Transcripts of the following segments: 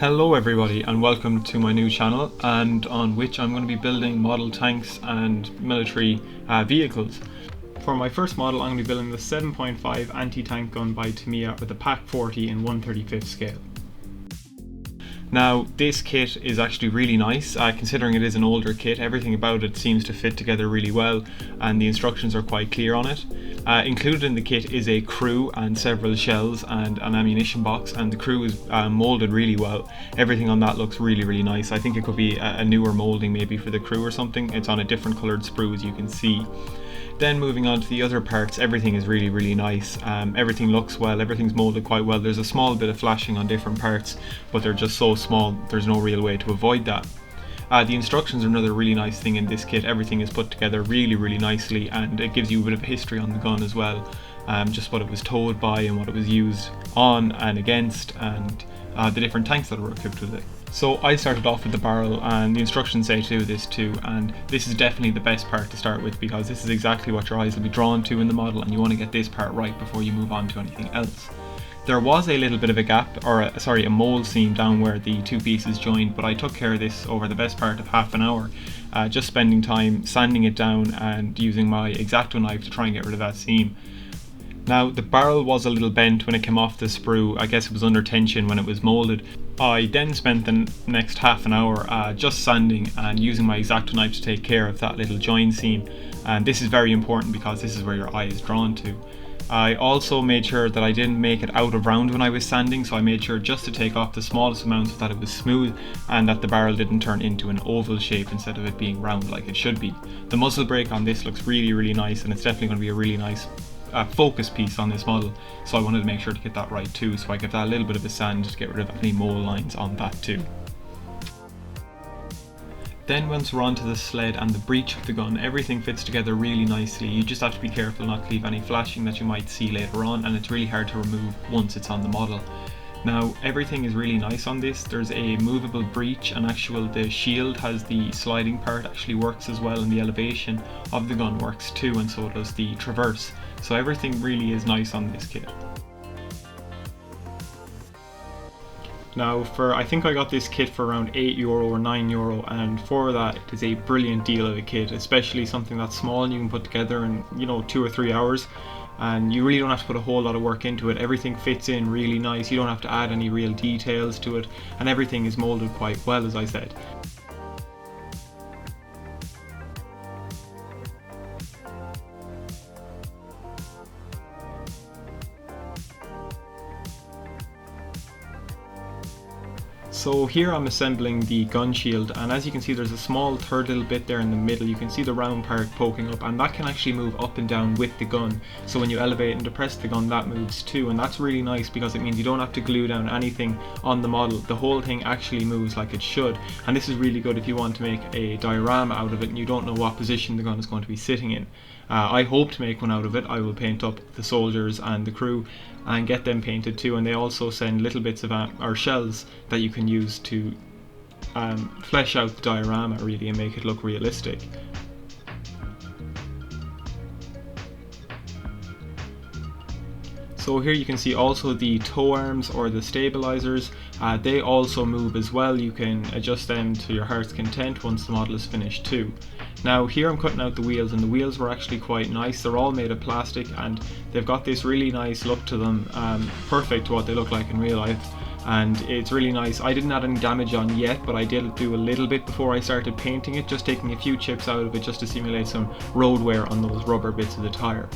Hello everybody and welcome to my new channel, and on which I'm going to be building model tanks and military vehicles. For my first model I'm going to be building the 7.5 anti-tank gun by Tamiya with a Pak40 in 1/35 scale. Now this kit is actually really nice, considering it is an older kit. Everything about it seems to fit together really well and the instructions are quite clear on it. Included in the kit is a crew and several shells and an ammunition box, and the crew is moulded really well. Everything on that looks really nice. I think it could be a newer moulding maybe for the crew or something. It's on a different coloured sprue, as you can see. Then moving on to the other parts, everything is really nice. Everything looks well, everything's moulded quite well. There's a small bit of flashing on different parts, but they're just so small, there's no real way to avoid that. The instructions are another really nice thing in this kit. Everything is put together really nicely, and it gives you a bit of history on the gun as well. Just what it was towed by and what it was used on and against, and the different tanks that were equipped with it. So I started off with the barrel, and the instructions say to do this too, and this is definitely the best part to start with because this is exactly what your eyes will be drawn to in the model, and you want to get this part right before you move on to anything else. There was a little bit of a gap, or a mold seam down where the two pieces joined, but I took care of this over the best part of half an hour, just spending time sanding it down and using my X-Acto knife to try and get rid of that seam. Now the barrel was a little bent when it came off the sprue. I guess it was under tension when it was moulded. I then spent the next half an hour just sanding and using my X-Acto knife to take care of that little join seam, and this is very important because this is where your eye is drawn to. I also made sure that I didn't make it out of round when I was sanding, so I made sure just to take off the smallest amount so that it was smooth and that the barrel didn't turn into an oval shape instead of it being round like it should be. The muzzle brake on this looks really nice, and it's definitely going to be a really nice focus piece on this model, so I wanted to make sure to get that right too, so I give that a little bit of a sand to get rid of any mole lines on that too. Then once we're onto the sled and the breech of the gun, everything fits together really nicely. You just have to be careful not to leave any flashing that you might see later on, and it's really hard to remove once it's on the model. Now everything is really nice on this. There's a movable breech, and the shield has the sliding part actually works as well, and the elevation of the gun works too, and so does the traverse. So everything really is nice on this kit. Now I think I got this kit for around €8 or €9, and for that it is a brilliant deal of a kit, especially something that's small and you can put together in 2 or 3 hours, and you really don't have to put a whole lot of work into it. Everything fits in really nice, you don't have to add any real details to it, and everything is moulded quite well, as I said. So here I'm assembling the gun shield, and as you can see there's a small third little bit there in the middle. You can see the round part poking up, and that can actually move up and down with the gun. So when you elevate and depress the gun, that moves too, and that's really nice because it means you don't have to glue down anything on the model. The whole thing actually moves like it should, and this is really good if you want to make a diorama out of it and you don't know what position the gun is going to be sitting in. I hope to make one out of it. I will paint up the soldiers and the crew and get them painted too, and they also send little bits of shells that you can use to flesh out the diorama really and make it look realistic. So here you can see also the toe arms or the stabilizers. They also move as well. You can adjust them to your heart's content once the model is finished too. Now here I'm cutting out the wheels, and the wheels were actually quite nice. They're all made of plastic and they've got this really nice look to them, perfect to what they look like in real life, and it's really nice. I didn't add any damage on yet, but I did do a little bit before I started painting it, just taking a few chips out of it just to simulate some road wear on those rubber bits of the tyre.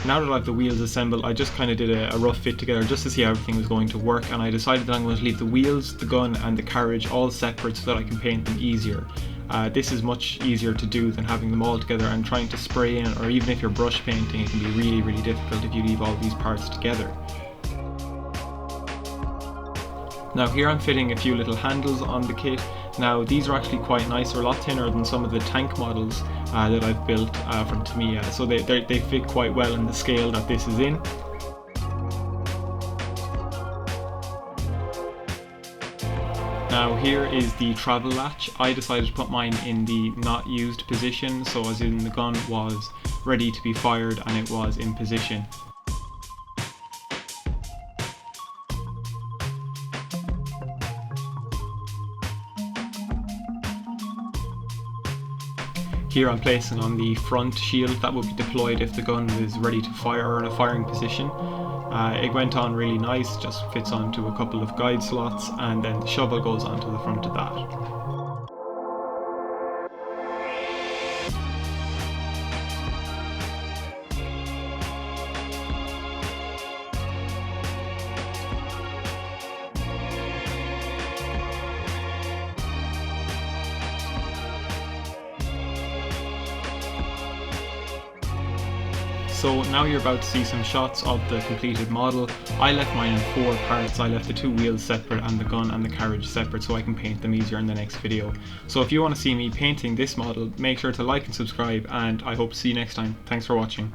Now that I have the wheels assembled, I just kind of did a rough fit together just to see how everything was going to work, and I decided that I'm going to leave the wheels, the gun and the carriage all separate so that I can paint them easier. This is much easier to do than having them all together and trying to spray in, or even if you're brush painting it can be really difficult if you leave all these parts together. Now here I'm fitting a few little handles on the kit. Now these are actually quite nice, they're a lot thinner than some of the tank models that I've built from Tamiya, so they fit quite well in the scale that this is in. Now here is the travel latch. I decided to put mine in the not used position, so as in the gun was ready to be fired and it was in position. Here I'm placing on the front shield that would be deployed if the gun was ready to fire or in a firing position. It went on really nice, just fits onto a couple of guide slots, and then the shovel goes onto the front of that. So now you're about to see some shots of the completed model. I left mine in 4 parts. I left the 2 wheels separate and the gun and the carriage separate so I can paint them easier in the next video. So if you want to see me painting this model, make sure to like and subscribe, and I hope to see you next time. Thanks for watching.